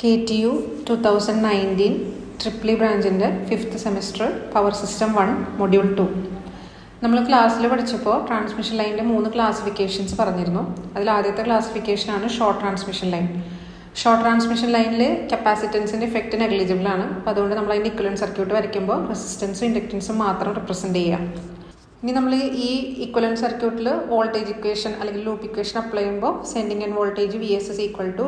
KTU 2019 triple E ബ്രാഞ്ചിൻ്റെ 5th semester power system 1 module 2. നമ്മൾ ക്ലാസ്സിൽ പഠിച്ചപ്പോൾ ട്രാൻസ്മിഷൻ ലൈനിൻ്റെ 3 ക്ലാസിഫിക്കേഷൻസ് പറഞ്ഞിരുന്നു. അതിൽ ആദ്യത്തെ ക്ലാസിഫിക്കേഷനാണ് short transmission line. Short transmission ലൈനിൽ കപ്പാസിറ്റൻസിൻ്റെ ഇഫക്റ്റ് നെഗ്ലിജിബിൾ ആണ്. അപ്പോൾ അതുകൊണ്ട് നമ്മൾ അതിൻ്റെ ഇക്വലൻറ്റ് സർക്യൂട്ട് വരയ്ക്കുമ്പോൾ റെസിസ്റ്റൻസും ഇൻഡക്റ്റൻസും മാത്രം റിപ്രസെൻറ്റ് ചെയ്യാം. ഇനി നമ്മൾ ഈ ഇക്വലൻറ്റ് സർക്യൂട്ടിൽ വോൾട്ടേജ് ഇക്വേഷൻ അല്ലെങ്കിൽ ലൂപ്പ് ഇക്വേഷൻ അപ്ലൈ ചെയ്യുമ്പോൾ sending end voltage VS is equal to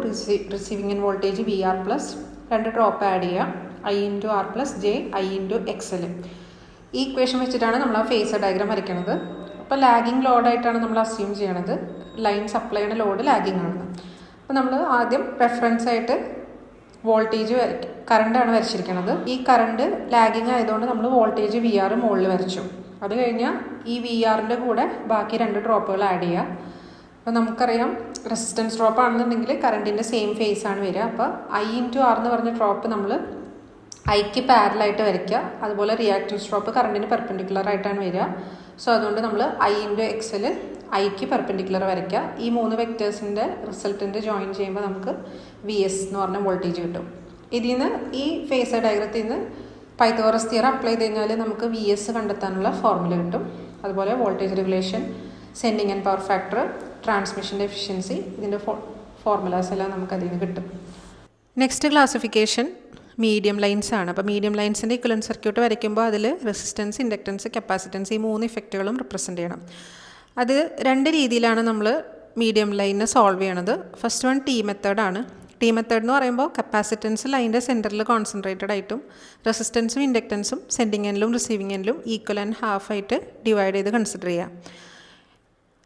receiving end voltage VR plus 2 drop add ചെയ്യുക I × R plus J I × XL. ഈ ഇക്വേഷൻ വെച്ചിട്ടാണ് നമ്മൾ ആ ഫേസർ ഡയഗ്രാം വരയ്ക്കുന്നത്. അപ്പോൾ ലാഗിങ് ലോഡായിട്ടാണ് നമ്മൾ അസ്യൂം ചെയ്യണത്. ലൈൻ സപ്ലൈ ചെയ്യുന്ന ലോഡ് ലാഗിങ് ആണ്. അപ്പോൾ നമ്മൾ ആദ്യം റെഫറൻസ് ആയിട്ട് വോൾട്ടേജ് കറണ്ടാണ് വരച്ചിരിക്കുന്നത്. ഈ കറണ്ട് ലാഗിങ് ആയതുകൊണ്ട് നമ്മൾ വോൾട്ടേജ് VR മുകളിൽ വരച്ചു. അത് കഴിഞ്ഞാൽ ഈ VRൻ്റെ കൂടെ ബാക്കി 2 ഡ്രോപ്പുകൾ ആഡ് ചെയ്യുക. അപ്പോൾ നമുക്കറിയാം റെസിസ്റ്റൻസ് ഡ്രോപ്പ് ആണെന്നുണ്ടെങ്കിൽ കറണ്ടിൻ്റെ സെയിം ഫേസ് ആണ് വരിക. അപ്പോൾ I × R എന്ന് പറഞ്ഞ ഡ്രോപ്പ് നമ്മൾ Iക്ക് പാരലായിട്ട് വരയ്ക്കുക. അതുപോലെ റിയാക്റ്റൻസ് ഡ്രോപ്പ് കറണ്ടിന് പെർപെൻഡിക്കുലർ ആയിട്ടാണ് വരിക. സോ അതുകൊണ്ട് നമ്മൾ I × XL Iക്ക് പെർപെൻഡിക്കുലർ വരയ്ക്കുക. ഈ 3 വെക്റ്റേഴ്സിൻ്റെ റിസൾട്ടിൻ്റെ ജോയിൻ ചെയ്യുമ്പോൾ നമുക്ക് VS എന്ന് പറഞ്ഞ വോൾട്ടേജ് കിട്ടും. ഇതിൽ നിന്ന് ഈ ഫേസർ ഡയഗ്രത്തിൽ നിന്ന് പൈത്തഗോറസ് തിയറം അപ്ലൈ ചെയ്ത് കഴിഞ്ഞാൽ നമുക്ക് VS കണ്ടെത്താനുള്ള ഫോർമുല കിട്ടും. അതുപോലെ voltage regulation, sending and power factor, ട്രാൻസ്മിഷൻ്റെ എഫിഷ്യൻസി, ഇതിൻ്റെ ഫോർമുലാസ് എല്ലാം നമുക്ക് അതിൽ നിന്ന് കിട്ടും. നെക്സ്റ്റ് ക്ലാസിഫിക്കേഷൻ മീഡിയം ലൈൻസ് ആണ്. അപ്പോൾ മീഡിയം ലൈൻസിൻ്റെ ഇക്വലൻറ്റ് സർക്യൂട്ട് വരയ്ക്കുമ്പോൾ അതിൽ റെസിസ്റ്റൻസ്, ഇൻഡക്റ്റൻസ്, കപ്പാസിറ്റൻസ് ഈ 3 ഇഫക്റ്റുകളും റിപ്രസെൻറ്റ് ചെയ്യണം. അത് 2 രീതിയിലാണ് നമ്മൾ മീഡിയം ലൈനിനെ സോൾവ് ചെയ്യണത്. ഫസ്റ്റ് വൺ T മെത്തേഡാണ്. T മെത്തേഡ് എന്ന് പറയുമ്പോൾ കപ്പാസിറ്റൻസ് ലൈനിൻ്റെ സെൻറ്ററിൽ കോൺസെൻട്രേറ്റഡ് ആയിട്ടും റെസിസ്റ്റൻസും ഇൻഡക്റ്റൻസും സെൻഡിങ് എൻഡിലും റിസീവിങ് എൻഡിലും ഈക്വൽ ആൻഡ് ഹാഫ് ആയിട്ട് ഡിവൈഡ് ചെയ്ത് കൺസിഡർ ചെയ്യാം.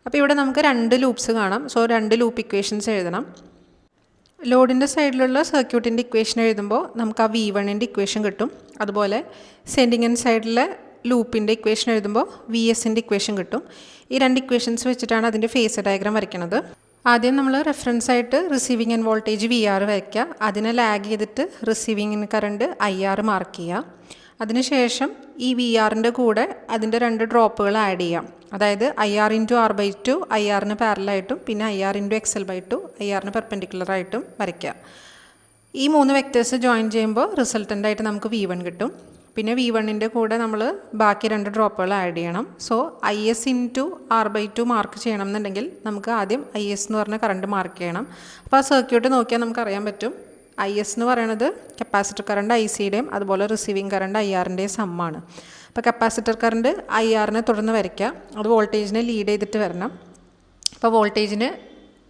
അപ്പോൾ ഇവിടെ നമുക്ക് 2 ലൂപ്സ് കാണാം. സോ 2 ലൂപ്പ് ഇക്വേഷൻസ് എഴുതണം. ലോഡിൻ്റെ സൈഡിലുള്ള സർക്യൂട്ടിൻ്റെ ഇക്വേഷൻ എഴുതുമ്പോൾ നമുക്ക് ആ V1ൻ്റെ ഇക്വേഷൻ കിട്ടും. അതുപോലെ സെൻഡിങ് എൻഡ് സൈഡിലെ ലൂപ്പിൻ്റെ ഇക്വേഷൻ എഴുതുമ്പോൾ VSൻ്റെ ഇക്വേഷൻ കിട്ടും. ഈ 2 ഇക്വേഷൻസ് വെച്ചിട്ടാണ് അതിൻ്റെ ഫേസർ ഡയഗ്രാം വരയ്ക്കുന്നത്. ആദ്യം നമ്മൾ റെഫറൻസ് ആയിട്ട് റിസീവിങ് എൻ വോൾട്ടേജ് VR വയ്ക്കുക. അതിനെ ലാഗ് ചെയ്തിട്ട് receiving N current IR mark ചെയ്യുക. അതിനുശേഷം ഈ VRൻ്റെ കൂടെ അതിൻ്റെ 2 ഡ്രോപ്പുകൾ ആഡ് ചെയ്യാം. അതായത് IR × R/2 IRന് പാരലായിട്ടും പിന്നെ IR × XL/2 IRന് പെർപെൻഡിക്കുലറായിട്ടും വരയ്ക്കുക. ഈ 3 വെക്റ്റേഴ്സ് ജോയിൻ ചെയ്യുമ്പോൾ റിസൾട്ടൻ്റായിട്ട് നമുക്ക് V1 കിട്ടും. പിന്നെ V1ൻ്റെ കൂടെ നമ്മൾ ബാക്കി 2 ഡ്രോപ്പുകൾ ആഡ് ചെയ്യണം. സോ IS × R/2 മാർക്ക് ചെയ്യണം എന്നുണ്ടെങ്കിൽ നമുക്ക് ആദ്യം IS എന്ന് പറഞ്ഞ കറണ്ട് മാർക്ക് ചെയ്യണം. അപ്പോൾ ആ സർക്യൂട്ട് നോക്കിയാൽ നമുക്കറിയാൻ പറ്റും. IS എന്ന് പറയുന്നത് കപ്പാസിറ്റർ കറണ്ട് ICയുടെയും അതുപോലെ റിസീവിങ് കറണ്ട് IRൻ്റെയും സമ്മാണ്. അപ്പോൾ കപ്പാസിറ്റർ കറണ്ട് IRനെ തുടർന്ന് വരയ്ക്കുക. അത് വോൾട്ടേജിനെ ലീഡ് ചെയ്തിട്ട് വരണം. അപ്പോൾ വോൾട്ടേജിന്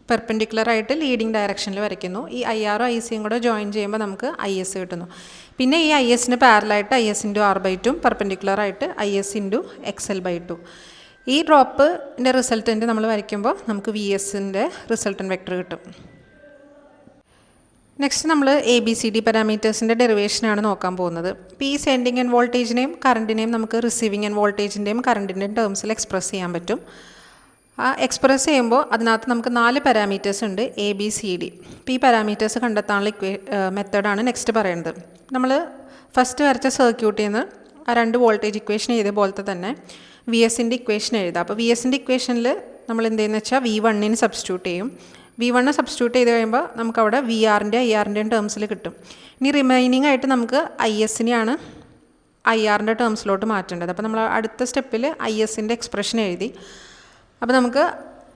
പെർപെൻഡിക്കുലറായിട്ട് ലീഡിങ് ഡയറക്ഷനിൽ വരയ്ക്കുന്നു. ഈ IRും ICയും കൂടെ ജോയിൻ ചെയ്യുമ്പോൾ നമുക്ക് IS കിട്ടുന്നു. പിന്നെ ഈ ISന് പാരലായിട്ട് IS × R/2 പെർപെൻഡിക്കുലറായിട്ട് IS × XL/2. ഈ ഡ്രോപ്പിൻ്റെ റിസൾട്ടൻ്റ് നമ്മൾ വരയ്ക്കുമ്പോൾ നമുക്ക് VSൻ്റെ റിസൾട്ടൻ്റ് വെക്ടർ കിട്ടും. നെക്സ്റ്റ് നമ്മൾ ABCD പാരാമീറ്റേഴ്സിൻ്റെ ഡെറിവേഷനാണ് നോക്കാൻ പോകുന്നത്. ഇപ്പോൾ ഈ സെൻഡിങ് എൻ വോൾട്ടേജിനെയും കറണ്ടിനെയും നമുക്ക് റിസീവിങ് എൻ വോൾട്ടേജിൻ്റെയും കറണ്ടിൻ്റെയും ടേംസിൽ എക്സ്പ്രസ് ചെയ്യാൻ പറ്റും. ആ എക്സ്പ്രസ് ചെയ്യുമ്പോൾ അതിനകത്ത് നമുക്ക് 4 പാരാമീറ്റേഴ്സ് ഉണ്ട്, ABCD. ഇപ്പോൾ ഈ പാരാമീറ്റേഴ്സ് കണ്ടെത്താനുള്ള മെത്തേഡാണ് നെക്സ്റ്റ് പറയുന്നത്. നമ്മൾ ഫസ്റ്റ് വരച്ച സർക്യൂട്ടിൽ നിന്ന് ആ 2 വോൾട്ടേജ് ഇക്വേഷൻ എഴുതിയ പോലത്തെ തന്നെ VSൻ്റെ ഇക്വേഷൻ എഴുതുക. അപ്പോൾ VSൻ്റെ ഇക്വേഷനിൽ നമ്മൾ എന്തെന്ന് വെച്ചാൽ V1ന് സബ്സ്റ്റിറ്റ്യൂട്ട് ചെയ്യും. V1 സബ്സ്റ്റിറ്റ്യൂട്ട് ചെയ്ത് കഴിയുമ്പോൾ നമുക്കവിടെ VRൻ്റെ IRൻ്റെയും ടേംസിൽ കിട്ടും. ഇനി റിമൈനിങ് ആയിട്ട് നമുക്ക് ISനെയാണ് IRൻ്റെ ടേംസിലോട്ട് മാറ്റേണ്ടത്. അപ്പോൾ നമ്മൾ അടുത്ത സ്റ്റെപ്പിൽ ISൻ്റെ എക്സ്പ്രഷൻ എഴുതി. അപ്പോൾ നമുക്ക്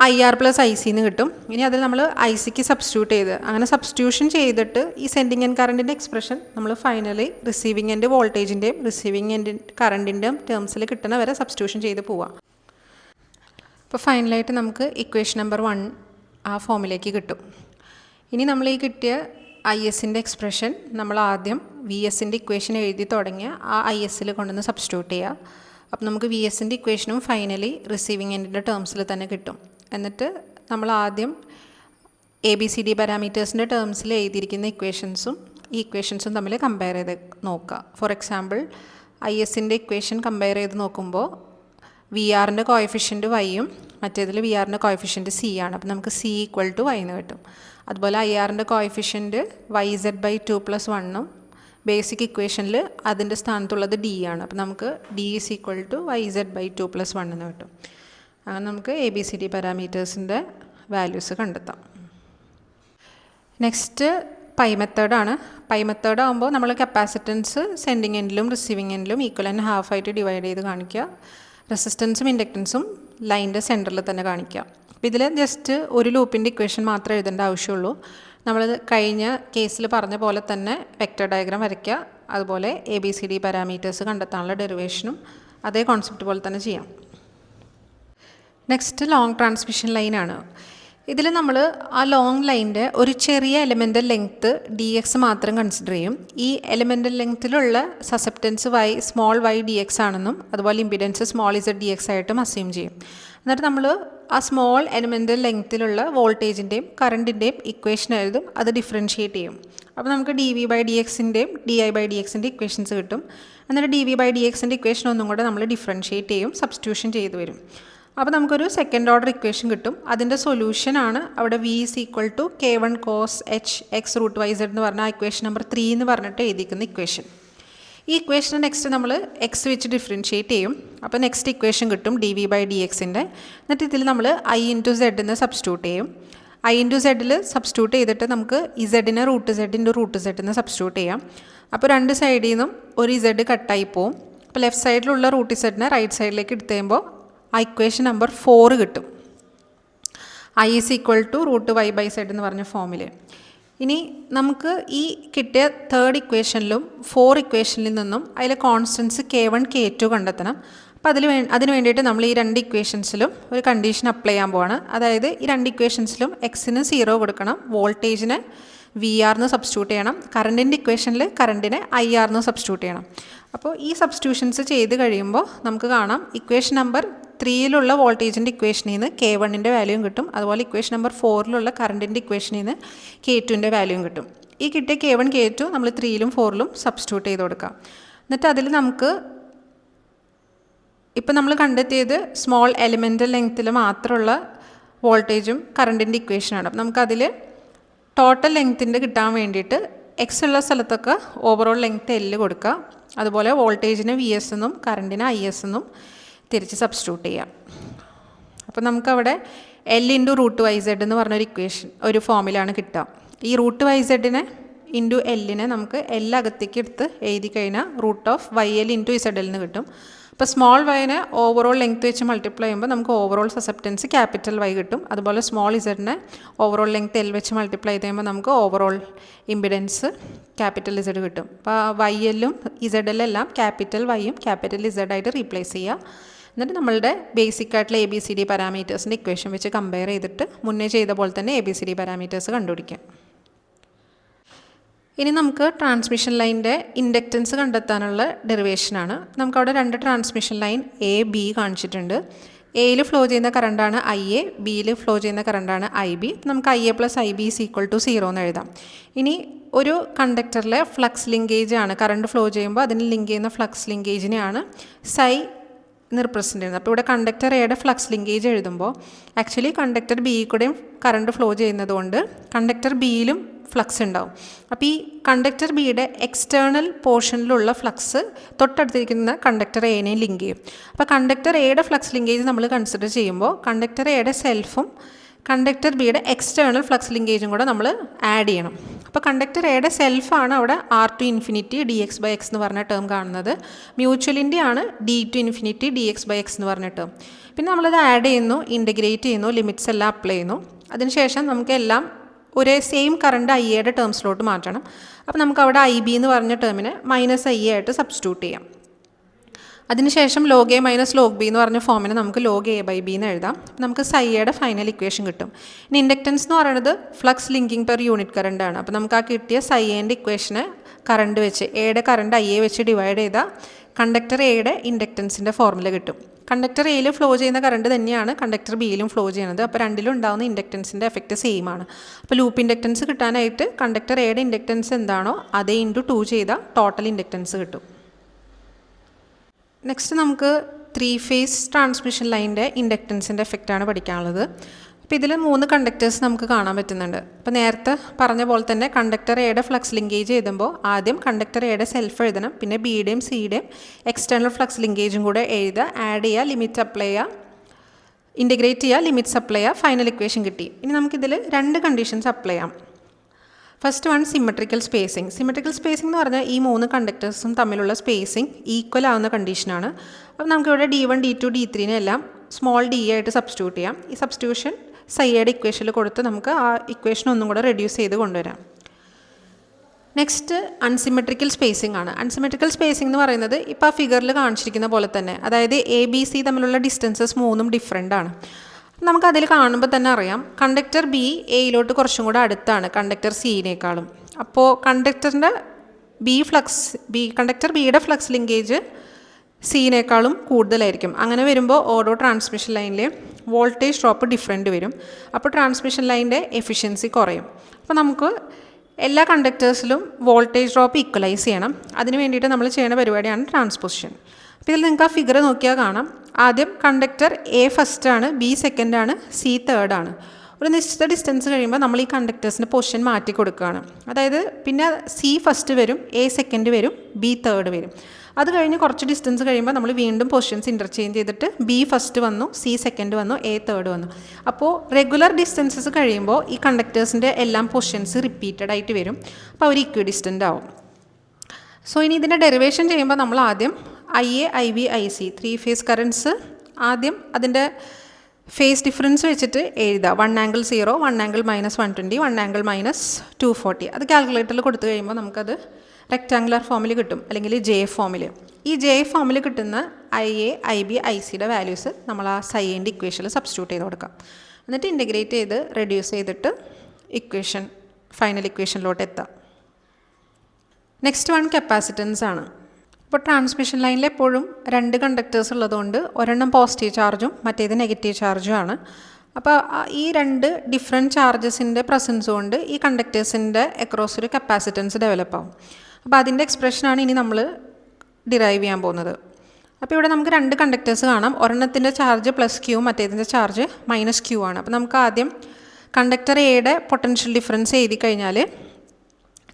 IR + IC എന്ന് കിട്ടും. ഇനി അതിൽ നമ്മൾ ICക്ക് സബ്സ്റ്റിറ്റ്യൂട്ട് ചെയ്ത് അങ്ങനെ സബ്സ്റ്റിറ്റ്യൂഷൻ ചെയ്തിട്ട് ഈ സെൻഡിങ് എൻഡ് കറണ്ടിൻ്റെ എക്സ്പ്രഷൻ നമ്മൾ ഫൈനലി റിസീവിങ് എൻഡ് വോൾട്ടേജിൻ്റെയും റിസീവിങ് എൻഡ് കറണ്ടിൻ്റെയും ടേംസിൽ കിട്ടുന്ന വരെ സബ്സ്റ്റിറ്റ്യൂഷൻ ചെയ്ത് പോവാം. അപ്പോൾ ഫൈനലായിട്ട് നമുക്ക് ഇക്വേഷൻ നമ്പർ 1 ആ ഫോമിലേക്ക് കിട്ടും. ഇനി നമ്മൾ ഈ കിട്ടിയ ISൻ്റെ എക്സ്പ്രഷൻ നമ്മൾ ആദ്യം VSൻ്റെ ഇക്വേഷൻ എഴുതി തുടങ്ങിയ ആ ISൽ കൊണ്ടുവന്ന് സബ്സ്റ്റിറ്റ്യൂട്ട് ചെയ്യുക. അപ്പോൾ നമുക്ക് VSൻ്റെ ഇക്വേഷനും ഫൈനലി റിസീവിങ് എൻഡിൻ്റെ ടേംസിൽ തന്നെ കിട്ടും. എന്നിട്ട് നമ്മൾ ആദ്യം ABCD പാരാമീറ്റേഴ്സിൻ്റെ ടേംസിൽ എഴുതിയിരിക്കുന്ന ഇക്വേഷൻസും ഈ ഇക്വേഷൻസും തമ്മിൽ കമ്പയർ ചെയ്ത് നോക്കുക. ഫോർ എക്സാമ്പിൾ ISൻ്റെ ഇക്വേഷൻ കമ്പയർ ചെയ്ത് നോക്കുമ്പോൾ VRൻ്റെ കോഎഫിഷ്യൻറ്റ് Yയും മറ്റേതിൽ VRൻ്റെ കോഎഫിഷ്യൻറ്റ് C ആണ്. അപ്പോൾ നമുക്ക് C = Y എന്ന് കിട്ടും. അതുപോലെ IRൻ്റെ കോഎഫിഷ്യൻറ്റ് YZ/2 + 1ഉം ബേസിക് ഇക്വേഷനിൽ അതിൻ്റെ സ്ഥാനത്തുള്ളത് D ആണ്. അപ്പോൾ നമുക്ക് D = YZ/2 + 1 എന്ന് കിട്ടും. അങ്ങനെ നമുക്ക് ABCD പാരാമീറ്റേഴ്സിൻ്റെ വാല്യൂസ് കണ്ടെത്താം. നെക്സ്റ്റ് പൈ മെത്തേഡാണ്. പൈ മെത്തേഡ് ആകുമ്പോൾ നമ്മൾ കപ്പാസിറ്റൻസ് സെൻഡിങ് എൻഡിലും റിസീവിങ് എൻഡിലും ഈക്വൽ ആൻഡ് ഹാഫ് ആയിട്ട് ഡിവൈഡ് ചെയ്ത് കാണിക്കുക. റെസിസ്റ്റൻസും ഇൻഡക്റ്റൻസും ലൈനിൻ്റെ സെൻറ്ററിൽ തന്നെ കാണിക്കുക. അപ്പോൾ ഇതിൽ ജസ്റ്റ് ഒരു ലൂപ്പിൻ്റെ ഇക്വേഷൻ മാത്രമേ എഴുതേണ്ട ആവശ്യമുള്ളൂ. നമ്മൾ കഴിഞ്ഞ കേസിൽ പറഞ്ഞ പോലെ തന്നെ വെക്റ്റർ ഡയഗ്രാം വരയ്ക്കുക. അതുപോലെ ABCD പാരാമീറ്റേഴ്സ് കണ്ടെത്താനുള്ള ഡെറിവേഷനും അതേ കോൺസെപ്റ്റ് പോലെ തന്നെ ചെയ്യാം. നെക്സ്റ്റ് ലോങ് ട്രാൻസ്മിഷൻ ലൈനാണ്. ഇതിൽ നമ്മൾ ആ ലോങ് ലൈനിൻ്റെ ഒരു ചെറിയ എലമെൻ്റൽ ലെങ്ത്ത് DX മാത്രം കൺസിഡർ ചെയ്യും. ഈ elemental ലെങ്ത്തിലുള്ള susceptance small y DX ആണെന്നും അതുപോലെ ഇമ്പിഡൻസ് സ്മോൾ z DX ആയിട്ടും അസ്യൂം ചെയ്യും. എന്നിട്ട് നമ്മൾ ആ സ്മോൾ എലമെൻ്റൽ ലെങ്ത്തിലുള്ള വോൾട്ടേജിൻ്റെയും കറണ്ടിൻ്റെയും ഇക്വേഷൻ എഴുതും. അത് ഡിഫറൻഷ്യേറ്റ് ചെയ്യും. അപ്പോൾ നമുക്ക് dV/dXൻ്റെയും dI/dXൻ്റെ ഇക്വേഷൻസ് കിട്ടും. എന്നിട്ട് dV/dXൻ്റെ ഇക്വേഷൻ ഒന്നും കൂടെ നമ്മൾ ഡിഫറൻഷ്യേറ്റ് ചെയ്യും, സബ്സ്റ്റിറ്റ്യൂഷൻ ചെയ്ത് വരും. അപ്പോൾ നമുക്കൊരു സെക്കൻഡ് ഓർഡർ ഇക്വേഷൻ കിട്ടും. അതിൻ്റെ സൊല്യൂഷനാണ് അവിടെ V = K1 cos H x √YZ എന്ന് പറഞ്ഞ ഇക്വേഷൻ നമ്പർ 3 എന്ന് പറഞ്ഞിട്ട് എഴുതിക്കുന്ന ഇക്വേഷൻ. ഈ ഇക്വേഷൻ നെക്സ്റ്റ് നമ്മൾ x വെച്ച് ഡിഫറൻഷ്യേറ്റ് ചെയ്യും. അപ്പോൾ നെക്സ്റ്റ് ഇക്വേഷൻ കിട്ടും dV/dXൻ്റെ. എന്നിട്ട് ഇതിൽ നമ്മൾ I × Z എന്ന് സബ്സ്റ്റിറ്റ്യൂട്ട് ചെയ്യും. I × Z സബ്സ്റ്റിറ്റ്യൂട്ട് ചെയ്തിട്ട് നമുക്ക് Z-നെ √Z × √Z എന്ന് സബ്സ്റ്റിറ്റ്യൂട്ട് ചെയ്യാം. അപ്പോൾ രണ്ട് സൈഡിൽ നിന്നും ഒരു Z കട്ടായി പോവും. അപ്പോൾ ലെഫ്റ്റ് സൈഡിലുള്ള √Z-നെ റൈറ്റ് സൈഡിലേക്ക് എടുത്ത് കഴിയുമ്പോൾ ആ ഇക്വേഷൻ നമ്പർ 4 കിട്ടും. I = √Y/Z എന്ന് പറഞ്ഞ ഫോമിൽ. ഇനി നമുക്ക് ഈ കിട്ടിയ തേർഡ് ഇക്വേഷനിലും 4 ഇക്വേഷനിൽ നിന്നും അതിലെ കോൺസ്റ്റൻസ് K1 K2 കണ്ടെത്തണം. അപ്പോൾ അതിന് വേണ്ടിയിട്ട് നമ്മൾ ഈ രണ്ട് ഇക്വേഷൻസിലും ഒരു കണ്ടീഷൻ അപ്ലൈ ചെയ്യാൻ പോവാണ്. അതായത് ഈ രണ്ട് ഇക്വേഷൻസിലും X-ന് 0 കൊടുക്കണം, വോൾട്ടേജിന് VR എന്ന് സബ്സ്റ്റിറ്റ്യൂട്ട് ചെയ്യണം, കറണ്ടിൻ്റെ ഇക്വേഷനിൽ കറണ്ടിനെ IR എന്ന് സബ്സ്റ്റിറ്റ്യൂട്ട് ചെയ്യണം. അപ്പോൾ ഈ സബ്സ്റ്റിറ്റ്യൂഷൻസ് ചെയ്ത് കഴിയുമ്പോൾ നമുക്ക് കാണാം ഇക്വേഷൻ നമ്പർ 3യിലുള്ള വോൾട്ടേജിൻ്റെ ഇക്വേഷനിൽ നിന്ന് K1ൻ്റെ വാല്യൂയും കിട്ടും. അതുപോലെ ഇക്വേഷൻ നമ്പർ 4ലുള്ള കറണ്ടിൻ്റെ ഇക്വേഷനിൽ നിന്ന് K2ൻ്റെ വാല്യൂയും കിട്ടും. ഈ കിട്ടിയ K1 K2 നമ്മൾ 3യിലും 4ലും സബ്സ്റ്റിറ്റ്യൂട്ട് ചെയ്ത് കൊടുക്കാം. എന്നിട്ട് അതിൽ നമുക്ക് ഇപ്പം നമ്മൾ കണ്ടെത്തിയത് സ്മോൾ എലിമെൻ്റൽ ലെങ്ത്തിൽ മാത്രമുള്ള വോൾട്ടേജും കറണ്ടിൻ്റെ ഇക്വേഷനാണ്. അപ്പം നമുക്കതിൽ ടോട്ടൽ ലെങ്ത്തിൻ്റെ കിട്ടാൻ വേണ്ടിയിട്ട് X ഉള്ള സ്ഥലത്തൊക്കെ ഓവറോൾ ലെങ്ത്ത് L കൊടുക്കുക. അതുപോലെ വോൾട്ടേജിന് VS എന്നും കറണ്ടിന് IS എന്നും തിരിച്ച് സബ്സ്റ്റിറ്റ്യൂട്ട് ചെയ്യാം. അപ്പോൾ നമുക്കവിടെ L × √YZ എന്ന് പറഞ്ഞൊരു ഇക്വേഷൻ ഒരു ഫോമിലാണ് കിട്ടുക. ഈ √YZ-നെ × L-നെ നമുക്ക് L അകത്തേക്ക് എടുത്ത് എഴുതി കഴിഞ്ഞാൽ √YL × ZL എന്ന് കിട്ടും. അപ്പോൾ സ്മോൾ y-നെ ഓവറോൾ ലെങ്ത്ത് വെച്ച് മൾട്ടിപ്ലൈ ചെയ്യുമ്പോൾ നമുക്ക് ഓവറോൾ സസെപ്റ്റൻസ് ക്യാപിറ്റൽ Y കിട്ടും. അതുപോലെ സ്മോൾ Z-നെ ഓവറോൾ ലെങ്ത്ത് L വെച്ച് മൾട്ടിപ്ലൈ ചെയ്യുമ്പോൾ നമുക്ക് ഓവറോൾ ഇമ്പിഡൻസ് ക്യാപിറ്റൽ Z കിട്ടും. അപ്പോൾ YL-ഉം ZL എല്ലാം ക്യാപിറ്റൽ Y-യും ക്യാപിറ്റൽ Z ആയിട്ട് റീപ്ലേസ് ചെയ്യുക. എന്നിട്ട് നമ്മളുടെ ബേസിക് ആയിട്ടുള്ള ABCD പാരാമീറ്റേഴ്സിൻ്റെ ഇക്വേഷൻ വെച്ച് കമ്പയർ ചെയ്തിട്ട് മുന്നേ ചെയ്ത പോലെ തന്നെ ABCD പാരാമീറ്റേഴ്സ് കണ്ടുപിടിക്കാം. ഇനി നമുക്ക് ട്രാൻസ്മിഷൻ ലൈനിൻ്റെ ഇൻഡക്റ്റൻസ് കണ്ടെത്താനുള്ള ഡെറിവേഷനാണ്. നമുക്കവിടെ രണ്ട് ട്രാൻസ്മിഷൻ ലൈൻ AB കാണിച്ചിട്ടുണ്ട്. എയിൽ ഫ്ലോ ചെയ്യുന്ന കറണ്ടാണ് IA, ബിയിൽ ഫ്ലോ ചെയ്യുന്ന കറണ്ടാണ് IB. നമുക്ക് IA + IB = 0 എന്ന് എഴുതാം. ഇനി ഒരു കണ്ടക്ടറിലെ ഫ്ലക്സ് ലിങ്കേജ് ആണ് കറണ്ട് ഫ്ലോ ചെയ്യുമ്പോൾ അതിന് ലിങ്ക് ചെയ്യുന്ന ഫ്ലക്സ് ലിങ്കേജിനെയാണ് സൈ എന്ന് റിപ്രസെൻ്റ് ചെയ്യുന്നത്. അപ്പോൾ ഇവിടെ കണ്ടക്ടർ എയുടെ ഫ്ലക്സ് ലിങ്കേജ് എഴുതുമ്പോൾ ആക്ച്വലി കണ്ടക്ടർ ബി കൂടെയും കറണ്ട് ഫ്ലോ ചെയ്യുന്നത് കൊണ്ട് കണ്ടക്ടർ ബിയിലും ഫ്ലക്സ് ഉണ്ടാവും. അപ്പോൾ ഈ കണ്ടക്ടർ ബിയുടെ എക്സ്റ്റേണൽ പോർഷനിലുള്ള ഫ്ലക്സ് തൊട്ടടുത്തിരിക്കുന്ന കണ്ടക്ടർ എനെ ലിങ്ക് ചെയ്യും. അപ്പോൾ കണ്ടക്ടർ എയുടെ ഫ്ലക്സ് ലിങ്കേജ് നമ്മൾ കൺസിഡർ ചെയ്യുമ്പോൾ കണ്ടക്ടർ എയുടെ സെൽഫും കണ്ടക്ടർ ബിയുടെ എക്സ്റ്റേണൽ ഫ്ലക്സ് ലിങ്കേജും കൂടെ നമ്മൾ ആഡ് ചെയ്യണം. അപ്പോൾ കണ്ടക്ടർ എയുടെ സെൽഫാണ് അവിടെ R⁻∞ dx/x എന്ന് പറഞ്ഞ ടേം കാണുന്നത്. മ്യൂച്വലിൻ്റെ ആണ് D⁻∞ dx/x എന്ന് പറഞ്ഞ ടേം. പിന്നെ നമ്മളത് ആഡ് ചെയ്യുന്നു, ഇൻ്റഗ്രേറ്റ് ചെയ്യുന്നു, ലിമിറ്റ്സ് എല്ലാം അപ്ലൈ ചെയ്യുന്നു. അതിനുശേഷം നമുക്ക് എല്ലാം ഒരേ സെയിം കറണ്ട് IAയുടെ ടേംസിലോട്ട് മാറ്റണം. അപ്പോൾ നമുക്ക് അവിടെ IB എന്ന് പറഞ്ഞ ടേമിനെ -IA ആയിട്ട് സബ്സ്റ്റിറ്റ്യൂട്ട് ചെയ്യാം. അതിനുശേഷം log A - log B എന്ന് പറഞ്ഞ ഫോമിനെ നമുക്ക് log A/B എന്ന് എഴുതാം. നമുക്ക് സൈയുടെ ഫൈനൽ ഇക്വേഷൻ കിട്ടും. ഇനി ഇൻഡക്റ്റൻസ് എന്ന് പറയുന്നത് flux linking per unit current ആണ്. അപ്പോൾ നമുക്ക് ആ കിട്ടിയ സൈൻ്റെ ഇക്വേഷനെ കറണ്ട് വെച്ച് എയുടെ കറണ്ട് IA വെച്ച് ഡിവൈഡ് ചെയ്താൽ കണ്ടക്ടർ എയുടെ ഇൻഡക്റ്റൻസിൻ്റെ ഫോർമുല കിട്ടും. കണ്ടക്ടർ എയിൽ ഫ്ലോ ചെയ്യുന്ന കറണ്ട് തന്നെയാണ് കണ്ടക്ടർ ബിയിലും ഫ്ലോ ചെയ്യുന്നത്. അപ്പോൾ രണ്ടിലും ഉണ്ടാകുന്ന ഇൻഡക്റ്റൻസിൻ്റെ എഫക്റ്റ് സെയിം ആണ്. അപ്പോൾ ലൂപ്പ് ഇൻഡക്റ്റൻസ് കിട്ടാനായിട്ട് കണ്ടക്ടർ എയുടെ ഇൻഡക്റ്റൻസ് എന്താണോ അതേ × 2 ചെയ്താൽ ടോട്ടൽ ഇൻഡക്റ്റൻസ് കിട്ടും. നെക്സ്റ്റ് നമുക്ക് 3 ഫേസ് ട്രാൻസ്മിഷൻ ലൈനിൻ്റെ ഇൻഡക്റ്റൻസിൻ്റെ എഫക്റ്റാണ് പഠിക്കാനുള്ളത്. അപ്പോൾ ഇതിൽ 3 കണ്ടക്ടേഴ്സ് നമുക്ക് കാണാൻ പറ്റുന്നുണ്ട്. അപ്പോൾ നേരത്തെ പറഞ്ഞ പോലെ തന്നെ കണ്ടക്ടർ എയുടെ ഫ്ലക്സ് ലിങ്കേജ് എഴുതുമ്പോൾ ആദ്യം കണ്ടക്ടർ എയുടെ സെൽഫ് എഴുതണം, പിന്നെ ബിയുടെയും സിയുടെയും എക്സ്റ്റേണൽ ഫ്ലക്സ് ലിങ്കേജും കൂടെ എഴുതുക, ആഡ് ചെയ്യുക, ലിമിറ്റ് അപ്ലൈ ചെയ്യുക, ഇൻ്റഗ്രേറ്റ് ചെയ്യുക, ലിമിറ്റ്സ് അപ്ലൈ ചെയ്യുക, ഫൈനൽ ഇക്വേഷൻ കിട്ടി. ഇനി നമുക്കിതിൽ 2 കണ്ടീഷൻസ് അപ്ലൈ ചെയ്യാം. First one symmetrical spacing. Symmetrical spacing എന്ന് പറഞ്ഞാൽ ഈ 3 കണ്ടക്ടേഴ്സും തമ്മിലുള്ള സ്പേസിംഗ് ഈക്വൽ ആവുന്ന കണ്ടീഷനാണ്. അപ്പോൾ നമുക്കിവിടെ D1, D2, D3 എല്ലാം സ്മോൾ d ആയിട്ട് സബ്സ്റ്റിറ്റ്യൂട്ട് ചെയ്യാം. ഈ സബ്സ്റ്റിറ്റ്യൂഷൻ സൈയുടെ ഇക്വേഷനിൽ കൊടുത്ത് നമുക്ക് ആ ഇക്വേഷൻ ഒന്നും കൂടെ റെഡ്യൂസ് ചെയ്ത് കൊണ്ടുവരാം. നെക്സ്റ്റ് അൺസിമെട്രിക്കൽ സ്പേസിംഗ് ആണ്. അൺസിമെട്രിക്കൽ സ്പേസിംഗ് എന്ന് പറയുന്നത് ഇപ്പോൾ ആ ഫിഗറിൽ കാണിച്ചിരിക്കുന്ന പോലെ തന്നെ, അതായത് ABC തമ്മിലുള്ള ഡിസ്റ്റൻസസ് 3ഉം ഡിഫറെൻ്റ് ആണ്. നമുക്കതിൽ കാണുമ്പോൾ തന്നെ അറിയാം കണ്ടക്ടർ B എയിലോട്ട് കുറച്ചും കൂടെ അടുത്താണ് കണ്ടക്ടർ സിനേക്കാളും. അപ്പോൾ കണ്ടക്ടർ ബിയുടെ ഫ്ലക്സ് ലിങ്കേജ് സിനേക്കാളും കൂടുതലായിരിക്കും. അങ്ങനെ വരുമ്പോൾ ഓരോ ട്രാൻസ്മിഷൻ ലൈനിലെ വോൾട്ടേജ് ഡ്രോപ്പ് ഡിഫറെൻറ്റ് വരും. അപ്പോൾ ട്രാൻസ്മിഷൻ ലൈനിൻ്റെ എഫിഷ്യൻസി കുറയും. അപ്പോൾ നമുക്ക് എല്ലാ കണ്ടക്ടേഴ്സിലും വോൾട്ടേജ് ഡ്രോപ്പ് ഈക്വലൈസ് ചെയ്യണം. അതിന് വേണ്ടിയിട്ട് നമ്മൾ ചെയ്യുന്ന പരിപാടിയാണ് ട്രാൻസ്പോസിഷൻ. അപ്പോൾ ഇതിൽ നിങ്ങൾക്ക് ആ ഫിഗർ നോക്കിയാൽ കാണാം, ആദ്യം കണ്ടക്ടർ A ഫസ്റ്റാണ്, B സെക്കൻഡാണ്, C തേർഡാണ്. ഒരു നിശ്ചിത ഡിസ്റ്റൻസ് കഴിയുമ്പോൾ നമ്മൾ ഈ കണ്ടക്ടേഴ്സിൻ്റെ പൊസിഷൻ മാറ്റി കൊടുക്കുകയാണ്. അതായത് പിന്നെ C ഫസ്റ്റ് വരും, A സെക്കൻഡ് വരും, B തേർഡ് വരും. അത് കഴിഞ്ഞ് കുറച്ച് ഡിസ്റ്റൻസ് കഴിയുമ്പോൾ നമ്മൾ വീണ്ടും പൊസിഷൻസ് ഇൻ്റർചേഞ്ച് ചെയ്തിട്ട് B ഫസ്റ്റ് വന്നു, C സെക്കൻഡ് വന്നു, A തേർഡ് വന്നു. അപ്പോൾ റെഗുലർ ഡിസ്റ്റൻസസ് കഴിയുമ്പോൾ ഈ കണ്ടക്ടേഴ്സിൻ്റെ എല്ലാം പൊസിഷൻസ് റിപ്പീറ്റഡ് ആയിട്ട് വരും. അപ്പോൾ അവർ ഇക്വി ഡിസ്റ്റൻ്റ് ആവും. സോ ഇനി ഇതിൻ്റെ ഡെറിവേഷൻ ചെയ്യുമ്പോൾ നമ്മൾ ആദ്യം IA, IB, IC 3 face currents ആദ്യം അതിൻ്റെ ഫേസ് ഡിഫറൻസ് വെച്ചിട്ട് എഴുതുക. 1 ആംഗിൾ 0, 1 ആംഗിൾ -120, 1 ആംഗിൾ -240. അത് കാൽക്കുലേറ്ററിൽ കൊടുത്തു കഴിയുമ്പോൾ നമുക്കത് റെക്റ്റാങ്കുലർ ഫോമിൽ കിട്ടും, അല്ലെങ്കിൽ J ഫോമിൽ. ഈ J ഫോമിൽ കിട്ടുന്ന IA, IB, ICയുടെ വാല്യൂസ് നമ്മൾ ആ സൈൻ്റെ ഇക്വേഷനിൽ സബ്സ്റ്റിറ്റ്യൂട്ട് ചെയ്ത് കൊടുക്കാം. എന്നിട്ട് ഇൻ്റഗ്രേറ്റ് ചെയ്ത് റെഡ്യൂസ് ചെയ്തിട്ട് ഫൈനൽ ഇക്വേഷനിലോട്ട് എത്താം. നെക്സ്റ്റ് വൺ കപ്പാസിറ്റൻസ് ആണ്. ഇപ്പോൾ ട്രാൻസ്മിഷൻ ലൈനിൽ എപ്പോഴും 2 കണ്ടക്ടേഴ്സ് ഉള്ളതുകൊണ്ട് ഒരെണ്ണം പോസിറ്റീവ് ചാർജും മറ്റേത് നെഗറ്റീവ് ചാർജും ആണ്. അപ്പോൾ ഈ 2 ഡിഫറെൻറ്റ് ചാർജസിൻ്റെ പ്രസൻസ് കൊണ്ട് ഈ കണ്ടക്ടേഴ്സിൻ്റെ അക്രോസ് ഒരു കപ്പാസിറ്റൻസ് ഡെവലപ്പ് ആവും. അപ്പോൾ അതിൻ്റെ എക്സ്പ്രഷനാണ് ഇനി നമ്മൾ ഡിറൈവ് ചെയ്യാൻ പോകുന്നത്. അപ്പോൾ ഇവിടെ നമുക്ക് 2 കണ്ടക്ടേഴ്സ് കാണാം. ഒരെണ്ണത്തിൻ്റെ ചാർജ് +Q, മറ്റേതിൻ്റെ ചാർജ് -Q ആണ്. അപ്പോൾ നമുക്ക് ആദ്യം കണ്ടക്ടർ എയുടെ പൊട്ടൻഷ്യൽ ഡിഫറൻസ് എഴുതി കഴിഞ്ഞാൽ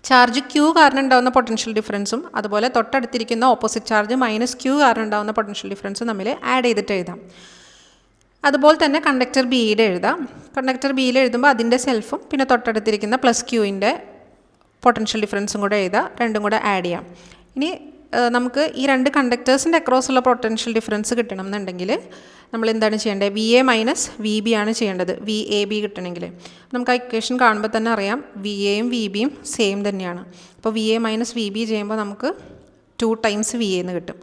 ചാർജ് Q കാരണം ഉണ്ടാകുന്ന പൊട്ടൻഷ്യൽ ഡിഫറൻസും അതുപോലെ തൊട്ടടുത്തിരിക്കുന്ന ഓപ്പോസിറ്റ് ചാർജ് -Q കാരണം ഉണ്ടാകുന്ന പൊട്ടൻഷ്യൽ ഡിഫറൻസും തമ്മിൽ ആഡ് ചെയ്തിട്ട് എഴുതാം. അതുപോലെ തന്നെ കണ്ടക്ടർ ബിയുടെ എഴുതാം. കണ്ടക്ടർ ബിയിൽ എഴുതുമ്പോൾ അതിൻ്റെ സെൽഫും പിന്നെ തൊട്ടടുത്തിരിക്കുന്ന +Qൻ്റെ പൊട്ടൻഷ്യൽ ഡിഫറൻസും കൂടെ എഴുതാം, രണ്ടും കൂടെ ആഡ് ചെയ്യാം. ഇനി നമുക്ക് ഈ 2 കണ്ടക്ടേഴ്സിൻ്റെ അക്രോസുള്ള പൊട്ടൻഷ്യൽ ഡിഫറൻസ് കിട്ടണം എന്നുണ്ടെങ്കിൽ നമ്മൾ എന്താണ് ചെയ്യേണ്ടത്? VA - VB ആണ് ചെയ്യേണ്ടത്, VAB കിട്ടണമെങ്കിൽ. നമുക്ക് ആ ഇക്വേഷൻ കാണുമ്പോൾ തന്നെ അറിയാം VAയും VBയും സെയിം തന്നെയാണ്. അപ്പോൾ VA - VB ചെയ്യുമ്പോൾ നമുക്ക് 2 ടൈംസ് VA എന്ന് കിട്ടും.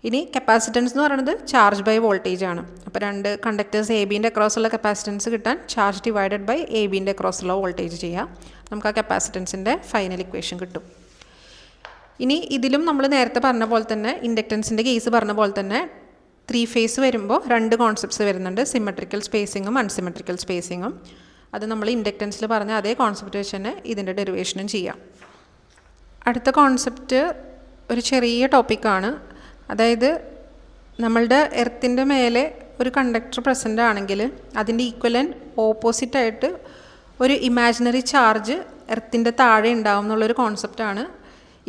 ഇനി കപ്പാസിറ്റൻസ് എന്ന് പറയുന്നത് ചാർജ് ബൈ വോൾട്ടേജ് ആണ്. അപ്പോൾ 2 കണ്ടക്ടേഴ്സ് ABൻ്റെ അക്രോസുള്ള കപ്പാസിറ്റൻസ് കിട്ടാൻ ചാർജ് ഡിവൈഡഡ് ബൈ ABൻ്റെ അക്രോസുള്ള വോൾട്ടേജ് ചെയ്യാം. നമുക്ക് ആ കപ്പാസിറ്റൻസിൻ്റെ ഫൈനൽ ഇക്വേഷൻ കിട്ടും. ഇനി ഇതിലും നമ്മൾ നേരത്തെ പറഞ്ഞ പോലെ തന്നെ ഇൻഡക്റ്റൻസിൻ്റെ കേസ് പറഞ്ഞ പോലെ തന്നെ 3 ഫേസ് വരുമ്പോൾ 2 കോൺസെപ്റ്റ്സ് വരുന്നുണ്ട്, സിമെട്രിക്കൽ സ്പേസിങ്ങും അൺസിമെട്രിക്കൽ സ്പേസിങ്ങും. അത് നമ്മൾ ഇൻഡക്റ്റൻസിൽ പറഞ്ഞ അതേ കോൺസെപ്റ്റ് വെച്ച് തന്നെ ഇതിൻ്റെ ഡെറിവേഷനും ചെയ്യാം. അടുത്ത കോൺസെപ്റ്റ് ഒരു ചെറിയ ടോപ്പിക്കാണ്. അതായത് നമ്മളുടെ എർത്തിൻ്റെ മേലെ ഒരു കണ്ടക്ടർ പ്രസൻ്റ് ആണെങ്കിൽ അതിൻ്റെ ഈക്വലൻ്റ് ഓപ്പോസിറ്റായിട്ട് ഒരു ഇമാജിനറി ചാർജ് എർത്തിൻ്റെ താഴെ ഉണ്ടാവും എന്നുള്ളൊരു കോൺസെപ്റ്റാണ്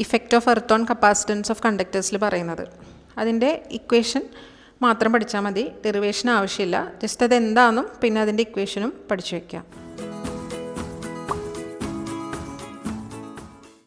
effect of earth on capacitance of കണ്ടക്ടേഴ്സിൽ പറയുന്നത്. അതിൻ്റെ ഇക്വേഷൻ മാത്രം പഠിച്ചാൽ മതി, ഡെറിവേഷൻ ആവശ്യമില്ല. ജസ്റ്റ് അതെന്താണെന്നും പിന്നെ അതിൻ്റെ ഇക്വേഷനും പഠിച്ചു വയ്ക്കാം.